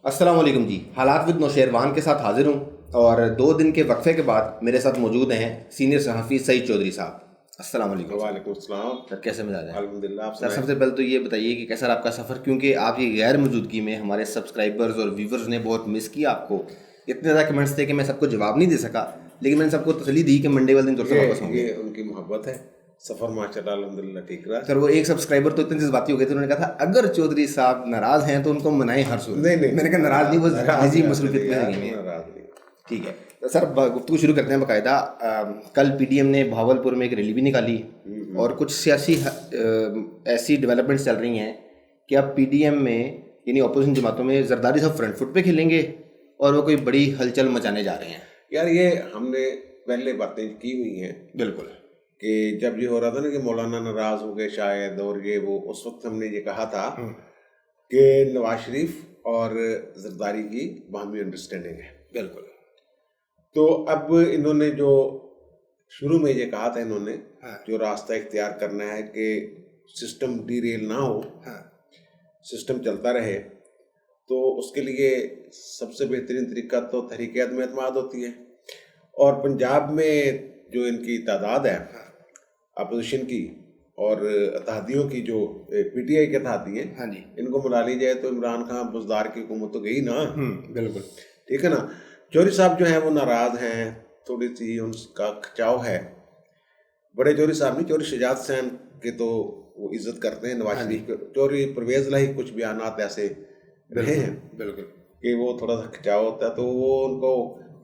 अस्सलाम वालेकुम जी। हालात विद नौशेरवान के साथ हाजिर हूँ और 2 दिन के वक्फे के बाद मेरे साथ मौजूद हैं सीनियर सहाफ़ी सईद चौधरी साहब। अस्सलाम वालेकुम सर। वालेकुम अस्सलाम। सर कैसे मिजाज है? अल्हम्दुलिल्लाह। आप सर सुनाएं। सबसे पहले तो ये बताइए कि कैसा रहा आपका सफ़र, क्योंकि आपकी गैर मौजूदगी में हमारे सब्सक्राइबर्स और व्यूवर्स ने बहुत मिस किया आपको। इतने ज़्यादा कमेंट्स थे कि मैं सबको जवाब नहीं दे सका, लेकिन मैंने सबको तसल्ली दी कि मंडे वाले दिन तुरंत वापस होंगे। ये उनकी मोहब्बत है। सफ़र माशाल्लाह अल्हम्दुलिल्लाह ठीक रहा। सर वो एक सब्सक्राइबर तो इतने जज्बाती हो गए थे, उन्होंने कहा था अगर चौधरी साहब नाराज़ हैं तो उनको मनाएं हर सूरत। नहीं, मैंने कहा नाराज़ नहीं, वो निजी नहीं, मसरूफियत में यार, रहेंगे। नाराज़ नहीं। ठीक है। तो सर गुफ्तगू शुरू करते हैं बाकायदा। कल पीडीएम ने भावलपुर में एक रैली भी निकाली और कुछ सियासी ऐसी डेवलपमेंट्स चल रही हैं कि अब पीडीएम में यानी अपोजिशन जमातों में जरदारी साहब फ्रंट फुट पे खेलेंगे और वो कोई बड़ी हलचल मचाने जा रहे हैं। यार ये हमने पहले बातें की हुई हैं बिल्कुल। कि जब ये हो रहा था ना कि मौलाना नाराज़ हो गए शायद, और ये वो उस वक्त हमने ये कहा था कि नवाज शरीफ और जरदारी की बाहमी अंडरस्टैंडिंग है। बिल्कुल। तो अब इन्होंने जो शुरू में ये कहा था, इन्होंने हाँ। जो रास्ता इख्तियार करना है कि सिस्टम डीरेल ना हो, हाँ। सिस्टम चलता रहे, तो उसके लिए सबसे बेहतरीन तरीका तो तहरीक अदम एतमाद होती है। और पंजाब में जो इनकी तादाद है अपोजिशन की और इत्तेहादियों की, जो पीटीआई के इत्तेहादी हैं, हाँ जी। इनको मिला ली जाए तो इमरान खान बुजदार की हुकूमत तो गई ना। बिल्कुल। ठीक है ना। चौधरी साहब जो हैं वो नाराज़ हैं, थोड़ी सी उनका खिंचाव है। बड़े चौधरी साहब नहीं, चौधरी शुजात हुसैन के तो वो इज्जत करते हैं नवाज शरीफ के। चौधरी परवेज़ लाही कुछ बयानात ऐसे रहे हैं बिल्कुल कि वो थोड़ा सा खिंचाव होता है, तो वो उनको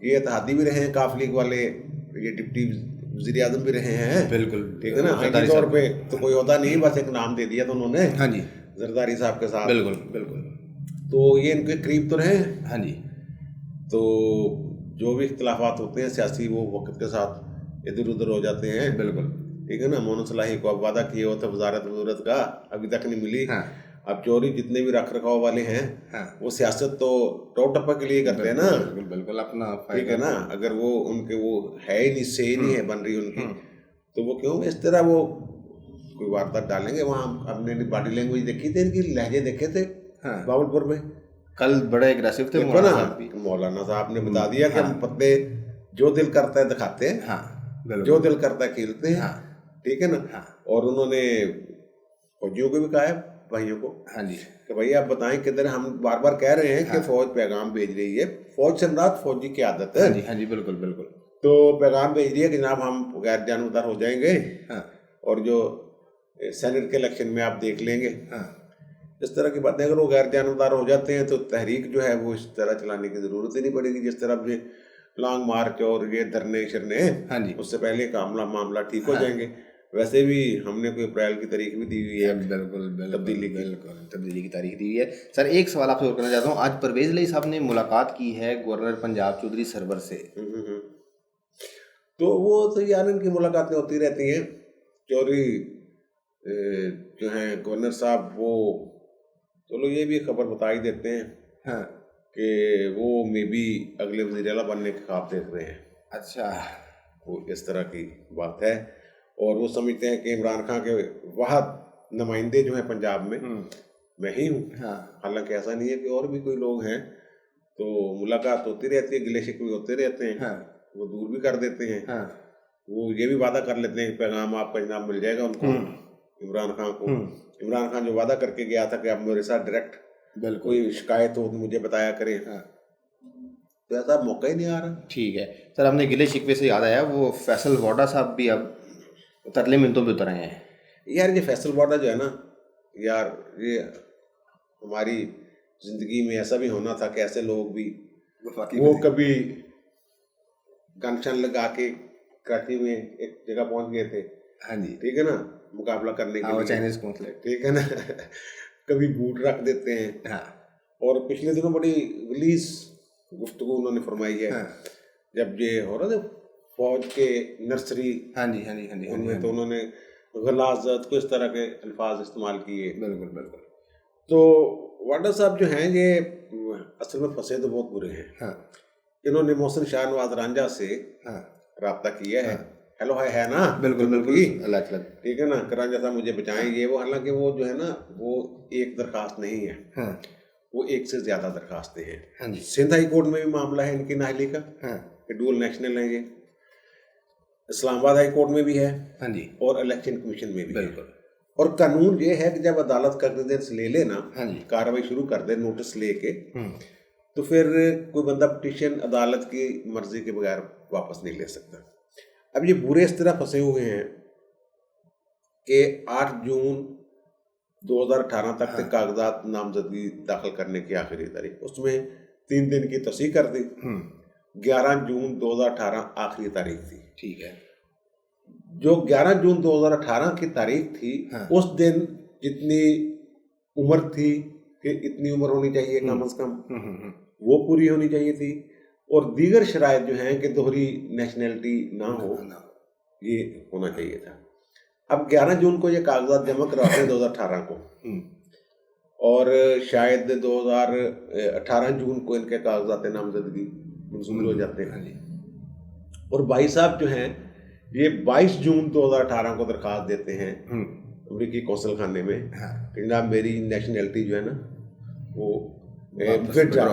ये इत्तेहादी भी रहे हैं काफ लीग वाले, ये डिप्टी वज़ीर आज़म भी रहे हैं। बिल्कुल। ठीक है ना। आईनी तौर पे तो कोई होता नहीं, बस एक नाम दे दिया था उन्होंने। हाँ जी। जरदारी साहब के साथ। बिल्कुल बिल्कुल। तो ये इनके करीब तो रहे हैं। हाँ जी। तो जो भी इख्तिलाफात होते हैं सियासी, वो वक्त के साथ इधर उधर हो जाते हैं। बिल्कुल। ठीक है ना। मोहन सलाही को अब वादा किए होता वजारत वजूरत का, अभी तक नहीं मिली। हाँ। अब चोरी जितने भी रख रखाव वाले हैं, हाँ। वो सियासत तो टोक टप्पा के लिए करते हैं ना। बिल्कुल बिल्कुल अपना ठीक है ना। अगर वो उनके वो है ही नहीं, से ही नहीं है बन रही उनकी, तो वो क्यों इस तरह वो कोई वारदात डालेंगे वहाँ। हमने बॉडी लैंग्वेज देखी थी, इनकी लहजे देखे थे बावलपुर में। कल बड़े एग्रेसिव थे मौलाना साहब भी। मौलाना साहब ने बता दिया कि हम पत्ते जो दिल करता है दिखाते हैं। हाँ। जो दिल करता है खेलते हैं। हाँ। ठीक है ना। हाँ। और उन्होंने फौजियों को भी कहा है, भाइयों को, हाँ जी, कि भाई आप बताएं किधर। हम बार बार कह रहे हैं कि फौज पैगाम भेज रही है, फौज से नाराज फौजी की आदत है। हाँ जी, हाँ जी, बिल्कुल बिल्कुल। तो पैगाम भेज रही है कि जनाब हम गैर जानबदार हो जाएंगे। हाँ। और जो सेनेट के इलेक्शन में आप देख लेंगे। हाँ। इस तरह की बातें अगर वो गैर जानबदार हो जाते हैं तो तहरीक जो है वो इस तरह चलाने की ज़रूरत ही नहीं पड़ेगी। जिस तरह ये लॉन्ग मार्च और ये धरने शरने, हाँ जी, उससे पहले मामला ठीक हो जाएंगे। वैसे भी हमने कोई अप्रैल की तारीख भी दी हुई है। बिल्कुल तब्दीली की तारीख दी हुई है। सर एक सवाल आपसे और करना चाहता हूँ। आज परवेज़ लाई साहब ने मुलाकात की है गवर्नर पंजाब चौधरी सरवर से। तो वो तो यार इनकी मुलाकातें होती रहती हैं। चौधरी जो हैं गवर्नर साहब, वो चलो ये भी खबर बता ही देते हैं। हाँ। कि वो मे बी अगले वज़ीर आला बनने के ख्वाब देख रहे हैं। अच्छा। वो इस तरह की बात है। और वो समझते हैं कि इमरान खान के वाहद नुमाइंदे जो हैं पंजाब में मैं ही हूँ। हाँ। हालांकि ऐसा नहीं है कि और भी कोई लोग हैं। तो मुलाकात होती रहती है, गिले शिकवे होते रहते हैं। हाँ। वो दूर भी कर देते हैं। हाँ। वो ये भी वादा कर लेते हैं कि पैगाम आपका जनाब मिल जाएगा उनको, इमरान खान को। इमरान खान जो वादा करके गया था कि आप मेरे साथ डायरेक्ट कोई शिकायत हो तो मुझे बताया करें। तो ऐसा मौका ही नहीं आ रहा। ठीक है सर, हमने गिले शिकवे से याद आया, वो फैसल वाडा साहब भी अब तरले मिनटों पे उतर आए हैं। यार ये फैसल वाडा जो है ना, यार ये हमारी जिंदगी में ऐसा भी होना था कि ऐसे लोग भी वो कभी गनशन लगा के कराची में एक जगह पहुंच गए थे। हाँ जी। ठीक है ना। मुकाबला करने के लिए चाइनीज कौंसले। ठीक है ना। कभी बूट रख देते हैं। हाँ। और पिछले दिनों बड़ी रिलीज गुफ्तगू उन्होंने फरमाई है। जब ये हो रहा था फौज के नर्सरी। हाँ जी, हाँ जी, हाँ जी, उनमें तो उन्होंने गलाजत को इस तरह के अल्फाज इस्तेमाल किए। बिल्कुल बिल्कुल। तो वाडा साहब जो हैं ये असल में फंसे तो बहुत बुरे हैं। हाँ। इन्होंने मोहसिन शाहनवाज रांझा से रब्ता किया है। हेलो है ना। बिल्कुल बिल्कुल। अल्लाह ठीक है ना। रांझा साहब मुझे बचाएं ये वो। हालांकि वो जो है ना वो एक दरखास्त नहीं है। वो 1 से ज़्यादा दरखास्तें हैं। हाँ जी। सिंध हाई कोर्ट में भी मामला है इनकी नाअहली का, हाँ कि डुअल नेशनल है ये। इस्लामाबाद हाई कोर्ट में भी है, हाँ जी, और इलेक्शन कमीशन में भी है। बिल्कुल। और कानून ये है कि जब अदालत कॉग्निजेंस ले लेना, हाँ जी। कार्रवाई शुरू कर दे नोटिस लेके, हम्म, तो फिर कोई बंदा पिटीशन अदालत की मर्जी के बगैर वापस नहीं ले सकता। अब ये बुरे इस तरह फंसे हुए हैं कि 8 जून 2018 तक के कागजात नामजदगी दाखिल करने की आखिरी तारीख, उसमें 3 दिन की तस्हीह कर दी। 11 जून 2018 आखिरी तारीख थी। ठीक है। जो 11 जून 2018 की तारीख थी, उस दिन जितनी उम्र थी कि इतनी उम्र होनी चाहिए कम से कम, वो पूरी होनी चाहिए थी, और दीगर शराइत जो हैं कि दोहरी नेशनैलिटी ना हो, ये होना चाहिए था। अब 11 जून को ये कागजात जमा करवाते हैं 2018 को, और शायद 2018 जून को इनके कागजात नामजदगी मंजूर हो जाते हैं। और भाई साहब जो हैं ये 22 जून 2018 को दरखास्त देते हैं अमरीकी कौंसल खाने में कि जनाब मेरी नेशनैलिटी जो है ना वो विड्रॉ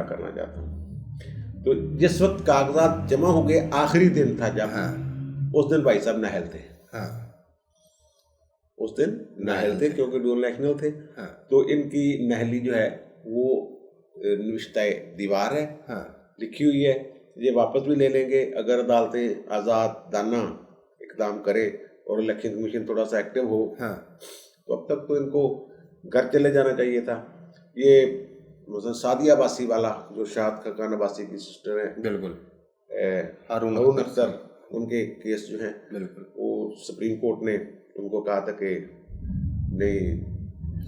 करना चाहता हूँ। तो जिस वक्त कागजात जमा हो गए, आखिरी दिन था जब, उस दिन भाई साहब नाअहल थे। उस दिन नाअहल थे क्योंकि डुअल नेशनल थे। तो इनकी नाअहली जो है वो निविश्ता दीवार है, लिखी हुई है। ये वापस भी ले लेंगे अगर अदालतें आज़ादाना इकदाम करे और इलेक्शन कमीशन थोड़ा सा एक्टिव हो। तो अब तक तो इनको घर चले जाना चाहिए था। ये मतलब सादिया अब्बासी वाला जो शाहद खान अब्बासी की सिस्टर है, बिल्कुल, हारून अख्तर, उनके केस जो है बिल्कुल, वो सुप्रीम कोर्ट ने उनको कहा था कि नहीं,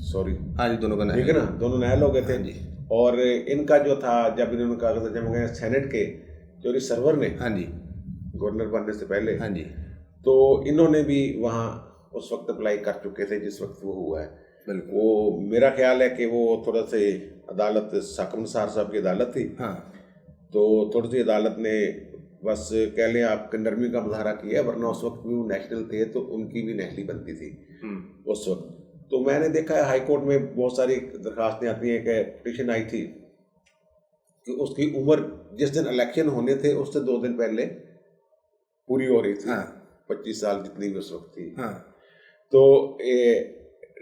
सॉरी, हाँ जी, दोनों का ठीक है ना, दोनों नाअहल हो गए थे। और इनका जो था, जब इन्होंने कागज जमा गए सेनेट के चोरी सर्वर ने, हाँ जी, गवर्नर बनने से पहले, हाँ जी, तो इन्होंने भी वहाँ उस वक्त अप्लाई कर चुके थे जिस वक्त वो हुआ है। वो मेरा ख्याल है कि वो थोड़ा से अदालत साकिब निसार साहब की अदालत थी, हाँ, तो थोड़ी सी अदालत ने बस कह लें आपके नरमी का मुजाहरा किया, वरना उस वक्त भी वो नेशनल थे तो उनकी भी नाअहली बनती थी उस वक्त। तो मैंने देखा है हाई कोर्ट में बहुत सारी दरखास्तें आती हैं कि पिटीशन आई थी कि उसकी उम्र जिस दिन इलेक्शन होने थे उससे 2 दिन पहले पूरी हो रही थी, 25 साल जितनी भी उस वक्त थी। तो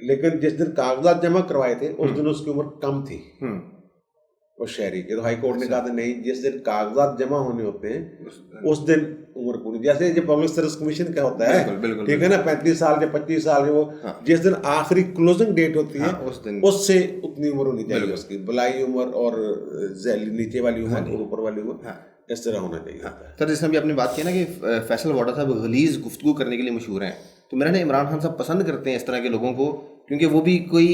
लेकिन जिस दिन कागजात जमा करवाए थे उस दिन उसकी उम्र कम थी उस शहरी के। तो हाई कोर्ट ने कहा था नहीं, जिस दिन कागजात जमा होने होते हैं उस दिन उम्र पूरी, जैसे जो पब्लिक सर्विस कमीशन का होता है, ठीक है ना, 35 साल या 25 साल के, वो जिस दिन आखिरी क्लोजिंग डेट होती है उस दिन उससे उतनी उम्र होनी चाहिए उसकी, बलाई उम्र और नीचे वाली उम्र और ऊपर वाली उम्र, इस तरह होना चाहिए। सर, जैसे अभी आपने बात की ना कि फैसल वाडा साहब गलीज गुफ्तगू करने के लिए मशहूर हैं, तो मेरा ना इमरान खान साहब पसंद करते हैं इस तरह के लोगों को, क्योंकि वो भी कोई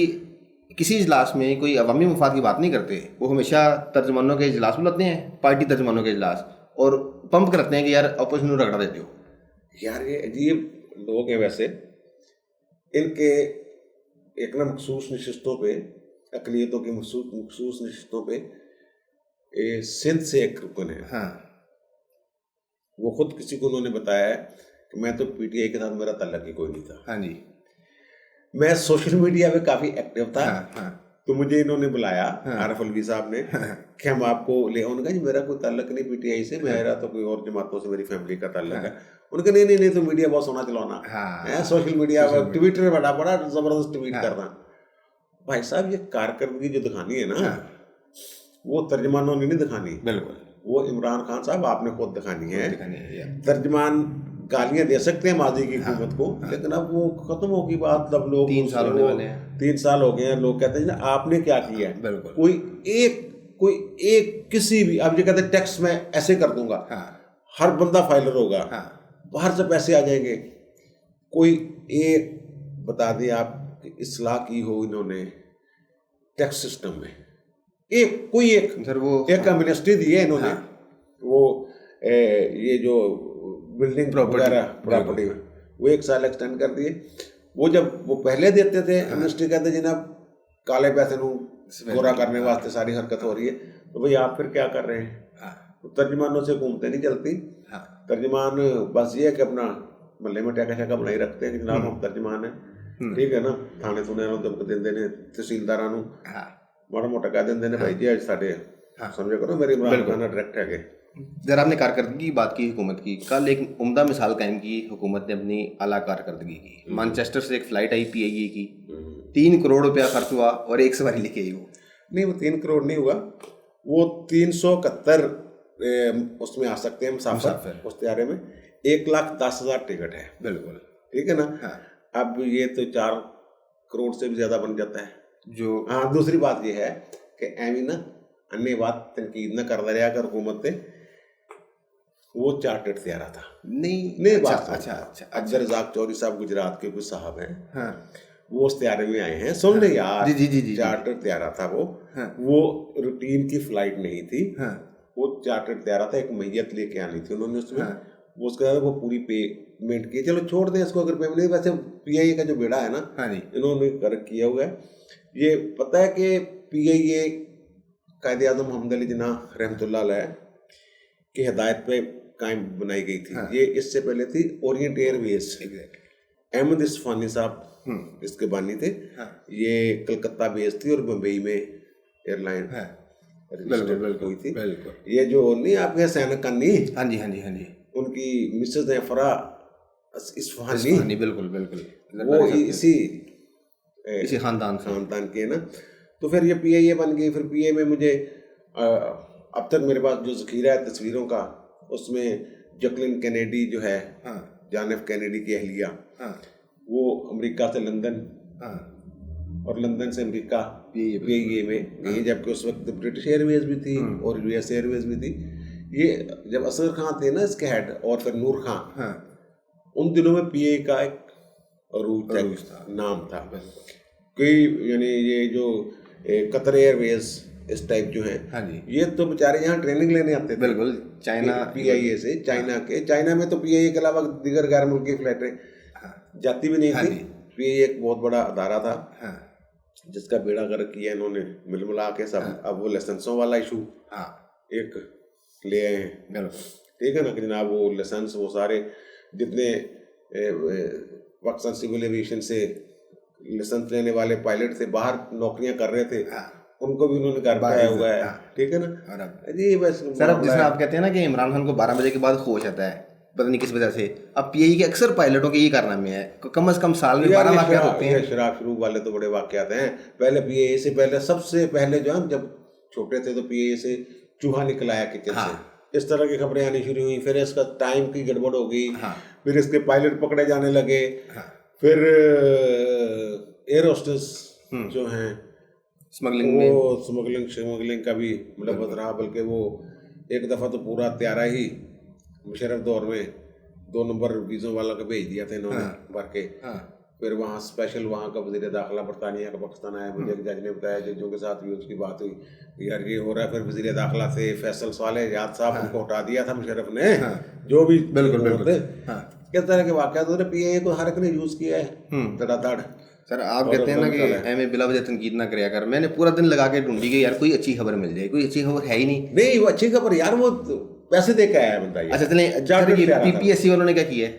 किसी इजलास में कोई अवामी मफाद की बात नहीं करते। वो हमेशा तर्जमानों के इजलास बुलाते हैं, पार्टी तर्जमानों के इजलास, और पंप करते हैं कि यार अपोजिशन को रगड़ा देते हो। यार ये अजीब लोग हैं वैसे। इनके एक ना मखसूस नशिस्तों पे, अक़लियतों की मखसूस नशिस्तों पे सिंध से एक रुकन है, हाँ, वो खुद किसी को उन्होंने बताया है कि मैं तो पीटीआई के साथ मेरा ताल्लुक ही कोई नहीं था। हाँ जी, मैं सोशल मीडिया पे काफ़ी एक्टिव था। हाँ। तो मुझे इन्होंने बुलाया, आरफ अलवी साहब ने, कि हम आपको ले, उन्होंने कहा जी मेरा कोई ताल्लुक नहीं पीटीआई से, मेरा तो कोई और जमातों से मेरी फैमिली का ताल्लुक है। उन्होंने कहा नहीं, तो मीडिया बहुत सोना चलाना है, सोशल मीडिया पर ट्विटर में बड़ा ज़बरदस्त ट्वीट करना। भाई साहब ये कारकर्दगी जो दिखानी है ना, वो तर्जमानों ने नहीं दिखानी, बिल्कुल, वो इमरान खान साहब आपने खुद दिखानी है। तर्जमान गालियां दे सकते हैं माजी की हुकूमत को, लेकिन अब वो खत्म होगी बात। अब लोग 3 साल होने वाले हैं, 3 साल हो गए हैं, लोग कहते हैं आपने क्या किया है। कोई एक किसी भी, अब ये कहते हैं टैक्स में ऐसे कर दूंगा, हर बंदा फाइलर होगा, बाहर से पैसे आ जाएंगे। कोई एक बता दें आप कि इस्लाह की हो इन्होंने टैक्स सिस्टम में, कोई एक मिनिस्ट्री दी है इन्होंने, वो ये जो बिल्डिंग प्रॉपर्टी वो 1 साल एक्सटेंड कर दिए। वो जब वो पहले देते थे मिनिस्ट्री, कहते जनाब काले पैसे को गोरा करने वास्ते सारी हरकत हो रही है, तो भाई आप फिर क्या कर रहे हैं। तो तर्जमानों से घूमते नहीं चलती। तर्जमान बस ये है कि अपना मल्ले में टैका शैका बनाई रखते हैं कि जनाब हम तर्जमान हैं, ठीक है ना, थाने थुने दे देने तहसीलदारां नूं, माड़ा मोटा कह देंगे ने भाई जी आज साढ़े समझो करो मेरे इमरान खान डायरेक्ट है। जरा आपने कारकर्दगी की बात की हुकूमत की, कल एक उम्दा मिसाल कायम की हुकूमत ने अपनी आला कारकर्दगी की। मैनचेस्टर से एक फ़्लाइट आई PIA की, 3 करोड़ रुपया खर्च हुआ और एक सवारी लेके आई वो। नहीं वो 3 करोड़ नहीं हुआ, वो 371 उसमें आ सकते हैं मुसाफिर उस त्यारे में। 1,10,000 टिकट है। बिल्कुल ठीक है ना। अब ये तो 4 करोड़ से भी ज्यादा बन जाता है जो। हाँ दूसरी बात ये है कि एवी ना अन्य बात तनकीद न करता रहा कर हुकूमत ने, वो चार्टर्ड त्यारा था नहीं अच्छा बात अच्छा अच्छा अब्दुल रज़ाक चौधरी साहब गुजरात के कुछ साहब हैं, हाँ वो उस त्यारे में आए हैं। सुन ले यार, जी चार्टर्ड त्यारा था वो रूटीन की फ्लाइट नहीं थी। वो चार्टर्ड त्यारा था, एक मैयत लेके आनी थी उन्होंने उसमें। वो उसके बाद वो पूरी पेमेंट की। चलो छोड़ दें इसको अगर पेमेंट नहीं, वैसे PIA का जो बेड़ा है ना इन्होंने कर किया हुआ है। ये पता है कि PIA कायदे आज़म मोहम्मद अली जिन्ना रहमतुल्लाह अलैह की हिदायत पे कायम बनाई गई थी। ये इससे पहले थी ओरिएंट एयरवेज। अहमद इस्फानी साहब इसके बानी थे। ये कलकत्ता बेस्ड थी और मुंबई में एयरलाइन रजिस्टर्ड हुई थी। ये जो नहीं आपके सैनिक कन्नी, हाँ जी उनकी मिसेज हैं फरा इस्फानी, बिल्कुल वो इसी खानदान के ना। तो फिर ये PIA बन गई। फिर PIA में मुझे अब तक मेरे पास जो ज़ख़ीरा है तस्वीरों का, उसमें जैकलिन कैनेडी जो है, जॉन एफ कैनेडी की अहलिया, वो अमेरिका से लंदन और लंदन से अमेरिका PIA में गई, जबकि उस वक्त ब्रिटिश एयरवेज भी थी और US एयरवेज भी थी। ये जब असगर खान थे ना इसके हेड, और फिर नूर खान, उन दिनों में PIA का एक अरूज नाम था। कोई यानी ये जो कतर एयरवेज इस टाइप जो है, ये तो बेचारे यहाँ ट्रेनिंग लेने आते थे। बिल्कुल चाइना PIA से, चाइना में तो PIA के अलावा दीगर गैर मुल्की फ्लाइटें जाती भी नहीं थी। PIA एक बहुत बड़ा अदारा था जिसका बेड़ा गर्क किया इन्होंने मिला के सब। अब वो लाइसेंसों वाला इशू एक ले आए हैं। ठीक है ना कि जनाब वो लाइसेंस, वो सारे जितने पाकिस्तान सिविल एविएशन से लाइसेंस लेने वाले पायलट थे, बाहर नौकरियां कर रहे थे, उनको भी उन्होंने घर पाया हुआ है। ठीक है ना जी। बस सर अब जिसमें आप कहते हैं ना कि इमरान खान को 12 बजे के बाद होश आता है, पता नहीं किस वजह से। अब PIA के अक्सर पायलटों के ये कारनामे हैं, कम से कम साल में 12 वाक़यात होते हैं। शराब शुरू वाले तो बड़े वाक़यात हैं। पहले PIA से पहले, सबसे पहले जो है जब छोटे थे तो PIA से चूहा निकल आया किचन से, इस तरह की खबरें आनी शुरू हुई। फिर इसका टाइम की गड़बड़ हो गई, फिर इसके पायलट पकड़े जाने लगे, फिर एयर होस्टेस जो हैं स्मगलिंग का भी मतलब रहा। बल्कि वो एक दफ़ा तो पूरा त्यारा ही मुशर्रफ दौर में 2 नंबर वीज़ों वाला का भेज दिया था इन्होंने भर के। फिर वहाँ स्पेशल वहाँ का वज़ीर दाखिला बरतानिया का पाकिस्तान आया। मुझे एक जज ने बताया, जजों के साथ भी उसकी बात हुई, यार ये हो रहा है। फिर वज़ीर दाखिला से फैसल सालेह साहब उनको हटा दिया था मुशर्रफ ने। जो भी बिल्कुल किस तरह के वाक़यात होते PIA को हर एक ने यूज़ किया है धड़ाधड़। सर आप कहते हैं ना कि हमें बिला वजह तनकीद ना कराया कर। मैंने पूरा दिन लगा के ढूंढी कि यार कोई अच्छी खबर मिल जाए, कोई अच्छी खबर है ही नहीं। वो अच्छी खबर यार, वो पैसे दे के आया बंदा। अच्छा चलें, PPSC वालों ने क्या किया है?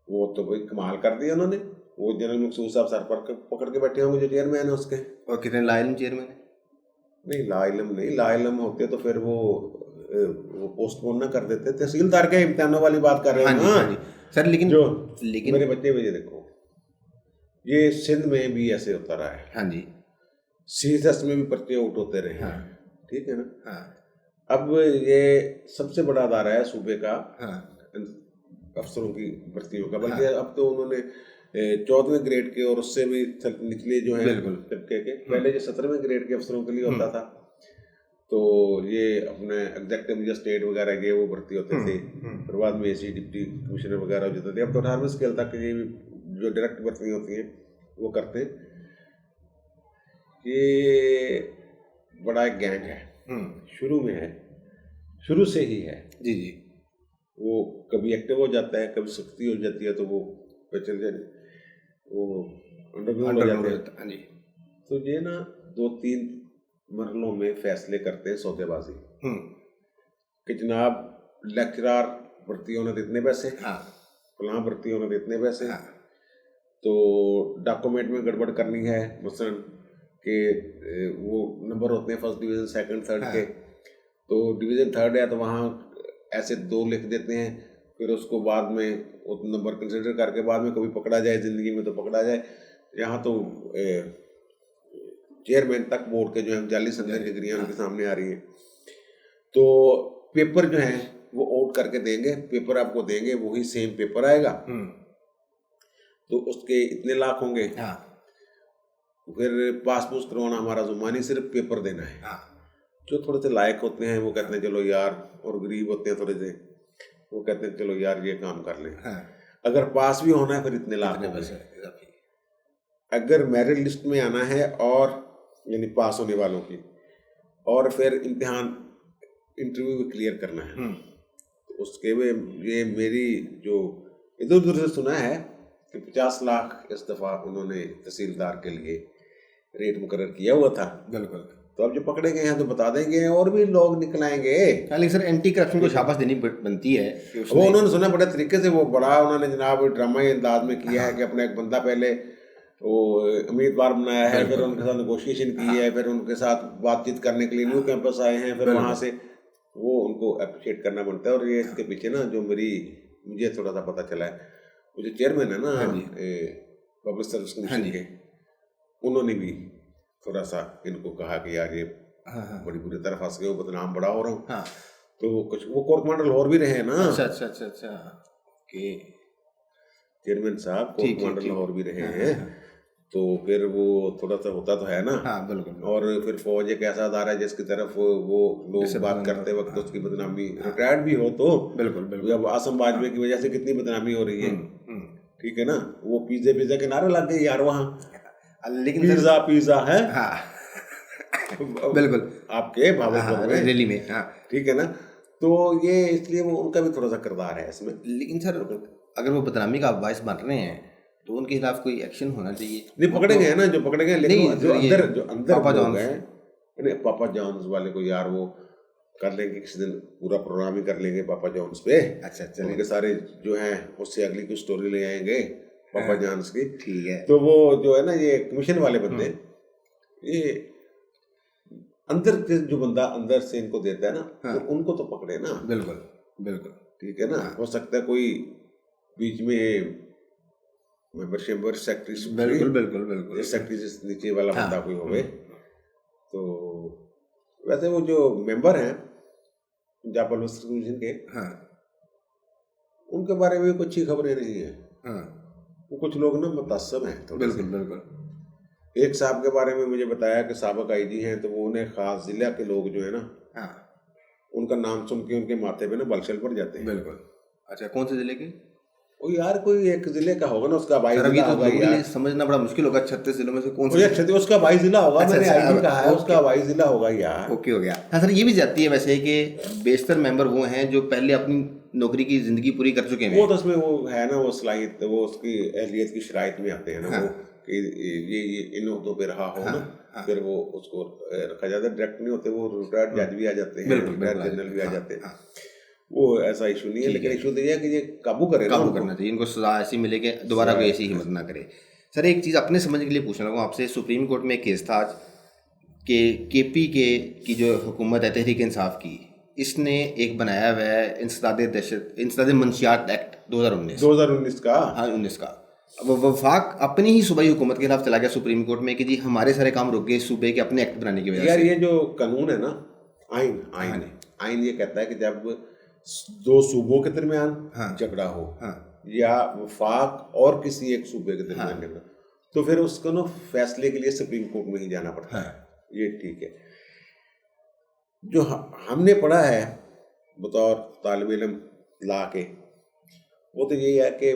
वो तो भाई कमाल कर दिया उन्होंने। वो जनरल मकसूद साहब सर पर पकड़ के बैठे होंगे जो चेयरमैन है उसके। और कितने लाइलम चेयरमैन है? नहीं लाइलम होते तो फिर वो पोस्टपोन ना कर देते। तहसीलदार के इम्तिहानों वाली बात कर रहे हैं ना सर। लेकिन मेरे बच्चे मुझे देखो, ये सिंध में भी ऐसे होता रहा है। हाँ जी। CSS में भी पर्चे आउट होते रहे। ठीक है ना। अब ये सबसे बड़ा अदारा है सूबे का अफसरों की भर्तियों का। बल्कि अब तो उन्होंने 14वें ग्रेड के और उससे भी निचले जो है तबके के, पहले जो 17वें ग्रेड के अफसरों के लिए होता था, तो ये अपने एग्जेक्टिव या स्टेट वगैरह के वो भर्ती होते थे। फिर बाद में AC डिप्टी कमिश्नर वगैरह हो जाते थे। अब तो 18वें स्केल तक ये जो डायरेक्ट भर्ती होती है वो करते हैं। ये बड़ा एक गैंग है, शुरू में है, शुरू से ही है। जी। वो कभी एक्टिव हो जाता है, कभी सख्ती हो जाती है, तो वो चल जाए, वो अंडरग्राउंड हो जाते हैं। तो ये ना 2-3 मरहलों में फैसले करते हैं सौदेबाजी कि जनाब लेक्चरार भर्ती होने तो इतने पैसे, फलां भर्ती होने तो इतने पैसे। तो डॉक्यूमेंट में गड़बड़ करनी है, मसलन कि वो नंबर होते हैं फर्स्ट डिवीज़न, सेकंड, थर्ड के। तो डिवीज़न थर्ड है तो वहाँ ऐसे 2 लिख देते हैं, फिर उसको बाद में वो नंबर कंसिडर करके बाद में कभी पकड़ा जाए ज़िंदगी में तो पकड़ा जाए। यहाँ तो चेयरमैन तक बोर्ड के जो है 40 डिग्रियाँ उनके सामने आ रही है। तो पेपर जो है वो आउट करके देंगे, पेपर आपको देंगे, वही सेम पेपर आएगा। तो उसके इतने लाख होंगे। फिर पासपोर्ट करवाना हमारा जुम्मा नहीं, सिर्फ पेपर देना है। जो थोड़े से लायक होते हैं वो कहते हैं चलो यार, और गरीब होते हैं थोड़े से, वो कहते हैं चलो यार ये काम कर लें। अगर पास भी होना है फिर इतने लाख होंगे। अगर मेरिट लिस्ट में आना है और यानी पास होने वालों की, और फिर इम्तिहान इंटरव्यू भी क्लियर करना है, तो उसके में ये मेरी जो इधर उधर से सुना है कि 50 लाख इस दफ़ा उन्होंने तहसीलदार के लिए रेट मुकर्रर किया हुआ था। बिल्कुल। तो अब जो पकड़े गए हैं तो बता देंगे और भी लोग निकल आएंगे। लेकिन सर एंटी करप्शन को शाबाश देनी बनती है कि वो उन्होंने सुना बड़े तरीके से, वो बड़ा उन्होंने जनाब ड्रामाई अंदाज में किया है कि अपना एक बंदा पहले वो उम्मीदवार बनाया है, फिर उनके साथ नेगोशिएशन की है, फिर उनके साथ बातचीत करने के लिए न्यू कैंपस आए हैं, फिर वहाँ से वो उनको अप्रिशिएट करना बनता है। और ये इसके पीछे ना जो मुझे थोड़ा सा पता चला है, वो जो चेयरमैन है ना पब्लिक सर्विस कमीशन के, उन्होंने भी थोड़ा सा इनको कहा कि यार ये बड़ी बुरी तरह फंस गए, वो बदनाम बड़ा हो रहा हूँ। तो कुछ वो कोर्ट मार्शल लाहौर भी रहे हैं ना। अच्छा ओके। चेयरमैन साहब कोर्ट मार्शल लाहौर भी रहे हैं। तो फिर वो थोड़ा सा होता तो है ना। बिल्कुल। और फिर फौज एक ऐसा अदारा है जिसकी तरफ वो लोग बात करते वक्त उसकी बदनामी, रिटायर्ड भी हो तो बिल्कुल। अब आसम वाजपेयी की वजह से कितनी बदनामी हो रही है, ठीक है ना। वो पिज्जा के नारे लग गए यार वहाँ, लेकिन पिज्जा है बिल्कुल आपके भावलपुर में रैली में, ठीक है ना। तो ये इसलिए वो उनका भी थोड़ा सा किरदार है इसमें। लेकिन सर अगर वो बदनामी का बायस बन रहे हैं तो उनके खिलाफ कोई एक्शन होना चाहिए। नहीं पकड़े गए हैं ना, जो पकड़े गए, लेकिन जो अंदर पापा जॉन्स गए, पापा जॉन्स वाले को यार वो कर लेंगे किसी दिन, पूरा प्रोग्राम ही कर लेंगे पापा जॉन्स पे। अच्छा उनके सारे जो हैं उससे अगली कुछ स्टोरी ले आएंगे पापा जॉन्स की, ठीक है। तो वो जो है ना ये कमीशन वाले बंदे, ये अंदर जो बंदा अंदर से इनको देता है ना, तो उनको तो पकड़े ना। बिल्कुल ठीक है ना। हो सकता है कोई बीच में मेंबरशिप सेक्रेटरी, बिल्कुल सेक्रेटरी से नीचे वाला बंदा कोई होवे। तो वैसे वो जो मेंबर हैं पंजाब पब्लिक कमीशन के, उनके बारे में कुछ ही खबरें नहीं है। वो कुछ लोग ना मुतअस्सिब हैं थोड़े से। बिल्कुल। एक साहब के बारे में मुझे बताया कि साबिक आईजी हैं, तो वो उन्हें खास जिला के लोग जो है ना, उनका नाम सुन के उनके माथे पे ना बलशल पड़ जाते हैं। बिल्कुल। अच्छा कौन से जिले के? वो यार कोई एक जिले का होगा ना, उसका 22 जिला होगा यार, समझना बड़ा मुश्किल होगा। 36 जिलों में से कौन सा उसका 22 जिला होगा। मैंने आईडी कहा है उसका 22 जिला होगा यार। ओके हो गया। हाँ सर, ये भी जाती है वैसे कि बेशतर मेंबर वो हैं जो पहले अपनी नौकरी की जिंदगी पूरी कर चुके हैं। वो तो उसमें वो है ना, वो सलाहियत, वो उसकी अहलियत की शराइत में आते हैं ना, वो कि ये इन उहदों पे रहा हो ना, फिर वो उसको रखा जाता है। डायरेक्ट नहीं होते, वो रिटायर्ड जज भी आ जाते हैं, रिटायर्ड जनरल भी आ जाते हैं। वो ऐसा इशू नहीं है, लेकिन इशू तो ये है कि ये काबू करना चाहिए, इनको सजा ऐसी मिले कि दोबारा कोई ऐसी हिम्मत ना करे। सर एक चीज़ अपने समझने के लिए पूछना चाहूँगा आपसे, सुप्रीम कोर्ट में एक केस था आज कि केपी की जो हुकूमत है तहरीक इंसाफ की, इसने एक बनाया हुआ है इंसदाद मंशियात एक्ट 2019 का। हाँ 19 का। अब वफाक अपनी ही सूबाई हुकूमत के खिलाफ चला गया सुप्रीम कोर्ट में कि जी हमारे सारे काम रुक गए सूबे के अपने एक्ट बनाने की वजह से। यार ये जो कानून है ना, आइन ये कहता है कि जब दो सूबों के दरमियान झगड़ा हो, या वफाक और किसी एक सूबे के दरमियान झगड़ा, तो फिर उसको ना फैसले के लिए सुप्रीम कोर्ट में ही जाना पड़ता है। ये ठीक है। जो हमने पढ़ा है बतौर तालिब इल्म ला के, वो तो यही है कि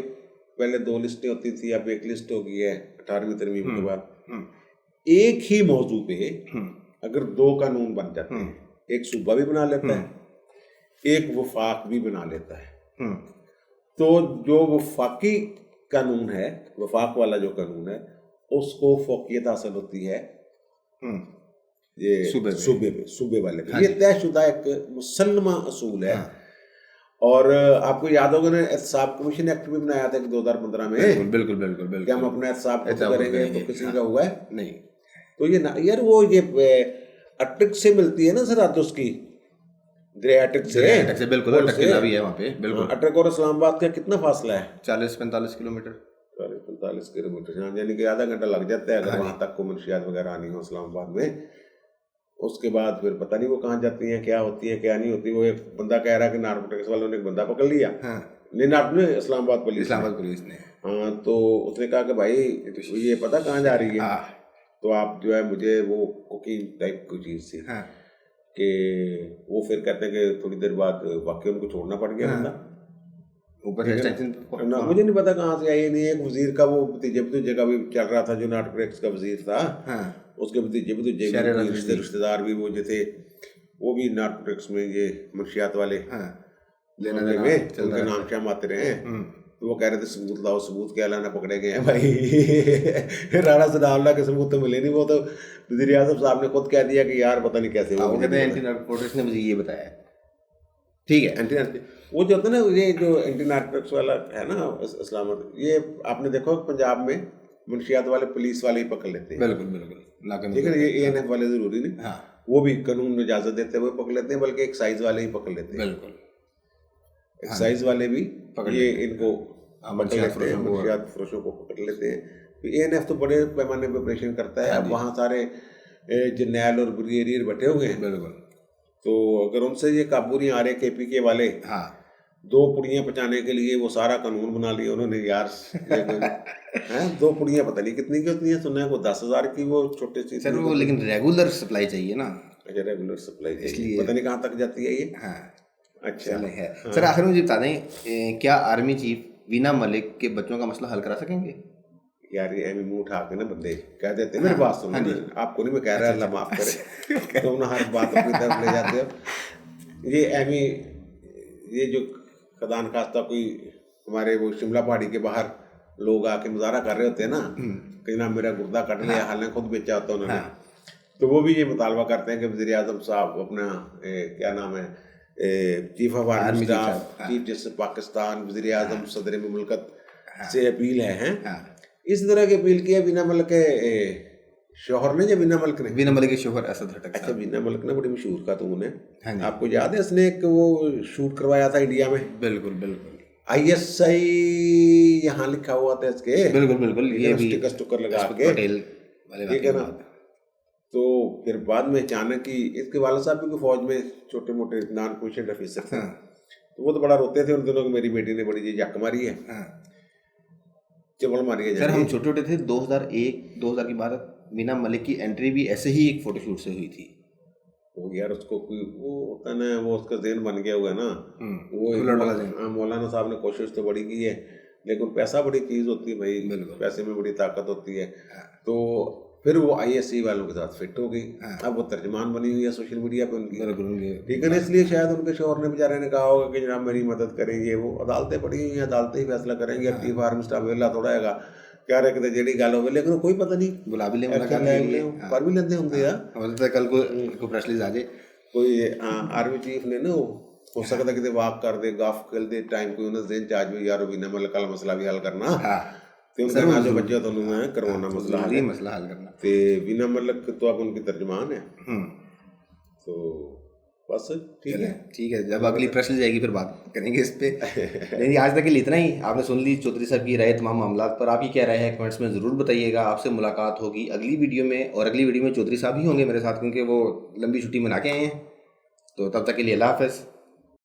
पहले 2 लिस्टें होती थी, अब एक लिस्ट हो गई है 18वीं तरमीम के बाद। एक ही मौजू पे अगर 2 कानून बन जाते हैं, एक सूबा भी बना लेता है, एक वफाक भी बना लेता है। तो जो वफाकी कानून है, वफाक वाला जो कानून है, उसको फौकियत हासिल होती है ये सूबे वाले पे। ये तयशुदा एक मुसल्लमा असूल है। और आपको याद होगा ना, एहतसाब कमीशन एक्ट भी बनाया था 2015 में। बिल्कुल। कि हम अपना एहतसाब खुद करेंगे, तो किसी का हुआ है नहीं। तो ये ना यार वो ये अटक से मिलती है ना सर आज उसकी अटक से बिल्कुल, अटक किला भी है वहाँ पे बिल्कुल। अटक और इस्लामाबाद का कितना फासला है? 40-45 किलोमीटर। 40-45 किलोमीटर, यानी कि आधा घंटा लग जाता है अगर वहाँ तक को मंशियात वगैरह आनी हो इस्लामाबाद में। उसके बाद फिर पता नहीं वो कहाँ जाती हैं, क्या होती है क्या नहीं होती। वो एक बंदा कह रहा है कि नार्कोटिक्स वालों ने एक बंदा पकड़ लिया। नहीं नार्को इस्लामाबाद पुलिस ने। हाँ, तो उसने कहा कि भाई ये पता कहाँ जा रही है? तो आप जो है मुझे वो कोकीन टाइप की चीज़ थी कि वो फिर कहते हैं कि थोड़ी देर बाद वाकई उनको छोड़ना पड़ गया बंदा ऊपर ना, मुझे नहीं पता कहाँ से आई। नहीं एक वजीर का वो भतीजे का भी चल रहा था जो नार्कोटिक्स का वजीर था। उसके भतीजे रिश्तेदार भी वो जो थे वो भी नार्कोटिक्स में ये मंशियात वाले उनके नाम शाम आते रहे। तो वो कह रहे थे सबूत लाओ, सबूत क्या लाना, पकड़े गए हैं भाई। राणा सनाउल्लाह के सबूत तो मिले नहीं। वो तो वज़ीर आज़म साहब ने खुद कह दिया कि यार पता नहीं कैसे वो एंटी नार्कोटिक्स ने मुझे ये बताया। ठीक है, एंटी वो जो होता है ना, ये जो एंटी नार्कोटिक्स वाला है ना इस्लामाबाद, ये आपने देखो पंजाब में मुंशियात वाले पुलिस वाले ही पकड़ लेते हैं। बिल्कुल ठीक है, ये ANF वाले जरूरी नहीं, वो भी कानून में इजाजत देते हुए पकड़ लेते हैं, बल्कि एक्साइज वाले ही पकड़ लेते हैं। बिल्कुल, एक्साइज वाले भी ये इनको पकड़ लेते हैं, मुंशियात फरोशों को पकड़ लेते हैं। ANF तो बड़े पैमाने पर ऑपरेशन करता है। अब वहाँ सारे जर्नैल और ब्रिगेडियर बैठे हुए हैं। बिल्कुल, तो अगर उनसे ये काबू नहीं आ रहे KPK वाले, 2 पुड़ियाँ पचाने के लिए वो सारा कानून बना लिया उन्होंने यार। हैं 2 पुड़ियाँ पता नहीं कितनी की होती हैं, सुना है वो 10,000 की वो छोटे सी सर वो, लेकिन रेगुलर सप्लाई चाहिए ना। अच्छा, रेगुलर सप्लाई इसलिए पता नहीं कहाँ तक जाती है ये। अच्छा है। सर आखिर में मुझे बता दें, क्या आर्मी चीफ वीना मलिक के बच्चों का मसला हल करा सकेंगे? यार ये मुंह उठा के ना बंदे कह देते हैं, मेरे बात सुनो, आपको नहीं मैं कह रहा, अल्लाह माफ करे, तुम ना हर बात अपनी तरफ ले जाते हो। ये जो खदान खास्ता कोई हमारे वो शिमला पहाड़ी के बाहर लोग आके मुजाहरा कर रहे होते हैं ना कि ना मेरा गुर्दा कट लिया, हालांकि खुद बेचा होता उन्होंने, तो वो भी ये मुतालबा करते हैं कि वज़ीर आज़म साहब अपना क्या नाम है, chief of army staff, chief justice Pakistan, वज़ीर आज़म, सदर मुमलकत से अपील है इस तरह की अपील की है। वीना मलिक के शोहर ने, या वीना मलिक ने, वीना मलिक के शोहर असद हटक। अच्छा, वीना मलिक ने बड़ी मशहूर का तुमने, आपको याद है इसने एक वो शूट करवाया था इंडिया में? बिल्कुल ISI यहाँ लिखा हुआ था इसके। बिल्कुल ये भी स्टिकर लगा के, ठीक है ना। तो फिर बाद में अचानक ही इसके वाला साहब भी फौज में छोटे मोटे नॉन पोजीशन ऑफिसर थे। तो वो तो बड़ा रोते थे उन दिनों कि मेरी बेटी ने बड़ी जक मारी है, चबल मारी है। सर हम छोटे थे, 2001-2000 की बात। वीना मलिक की एंट्री भी ऐसे ही एक फोटोशूट से हुई थी। वो यार उसको कोई वो होता ना, वो उसका ज़हन बन गया हुआ है ना। वो मौलाना साहब ने कोशिश तो बड़ी की है, लेकिन पैसा बड़ी चीज़ होती है भाई, पैसे में बड़ी ताकत होती है। तो फिर वो ISI वालों के साथ फिट हो गई। अब वो तर्जमान बनी हुई है सोशल मीडिया पे उनकी, ठीक है ना। इसलिए शायद उनके शोहर ने बेचारे ने कहा होगा कि जनाब मेरी मदद करेंगे। वो अदालतें पड़ी हुई हैं, अदालतें ही फैसला करेंगे। चीफ आर्मी स्टाफ वेला थोड़ा हैगा क्या रहे कि जेडी गल हो, लेकिन कोई पता नहीं बुला भी ले पर भी लेते होंगे। कल को प्रेस रिलीज आ जाए कोई आर्मी चीफ ने ना, हो सकता कि वाक कर दे, गाफ कर दे टाइम कोई उन्हें देन चार्ज में यार वीना मलिक का मसला भी हल करना, तो उनका ना जो बच्चा तो मैं करवाना मसला हल करना। तो वीना मलिक तो अब उनकी तर्जमान है। तो बस ठीक है, जब अगली प्रश्न जाएगी फिर बात करेंगे इस पे। लेकिन आज तक के लिए इतना ही। आपने सुन ली चौधरी साहब की राय तमाम मामला पर। आपकी क्या राय है कमेंट्स में ज़रूर बताइएगा। आपसे मुलाकात होगी अगली वीडियो में, और अगली वीडियो में चौधरी साहब ही होंगे मेरे साथ, क्योंकि वो लंबी छुट्टी मना के आए हैं। तो तब तक के लिए अल्लाह हाफ़िज़।